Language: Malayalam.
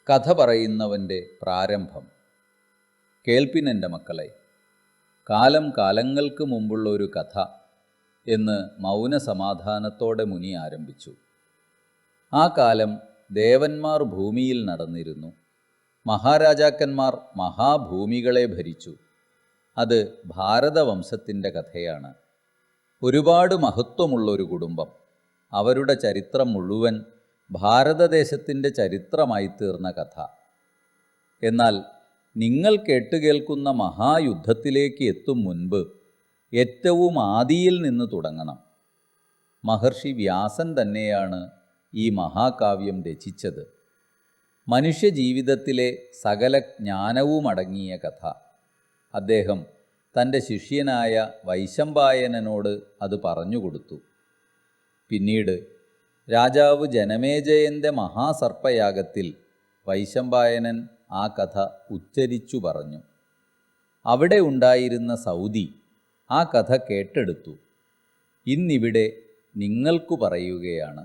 കഥ പറയുന്നവൻ്റെ പ്രാരംഭം. കേൾപ്പിനെൻ്റെ മക്കളെ, കാലം കാലങ്ങൾക്ക് മുമ്പുള്ള ഒരു കഥ എന്ന് മൗനസമാധാനത്തോടെ മുനി ആരംഭിച്ചു. ആ കാലം ദേവന്മാർ ഭൂമിയിൽ നടന്നിരുന്നു. മഹാരാജാക്കന്മാർ മഹാഭൂമികളെ ഭരിച്ചു. അത് ഭാരതവംശത്തിൻ്റെ കഥയാണ്. ഒരുപാട് മഹത്വമുള്ളൊരു കുടുംബം. അവരുടെ ചരിത്രം മുഴുവൻ ഭാരതദേശത്തിൻ്റെ ചരിത്രമായി തീർന്ന കഥ. എന്നാൽ നിങ്ങൾ കേട്ടുകേൾക്കുന്ന മഹായുദ്ധത്തിലേക്ക് എത്തും മുൻപ് ഏറ്റവും ആദിയിൽ നിന്ന് തുടങ്ങണം. മഹർഷി വ്യാസൻ തന്നെയാണ് ഈ മഹാകാവ്യം രചിച്ചത്. മനുഷ്യജീവിതത്തിലെ സകല ജ്ഞാനവുമടങ്ങിയ കഥ. അദ്ദേഹം തൻ്റെ ശിഷ്യനായ വൈശമ്പായനനോട് അത് പറഞ്ഞുകൊടുത്തു. പിന്നീട് രാജാവ് ജനമേജയൻ്റെ മഹാസർപ്പയാഗത്തിൽ വൈശമ്പായനൻ ആ കഥ ഉച്ചരിച്ചു പറഞ്ഞു. അവിടെ ഉണ്ടായിരുന്ന സൗദി ആ കഥ കേട്ടെടുത്തു. ഇന്നിവിടെ നിങ്ങൾക്കു പറയുകയാണ്.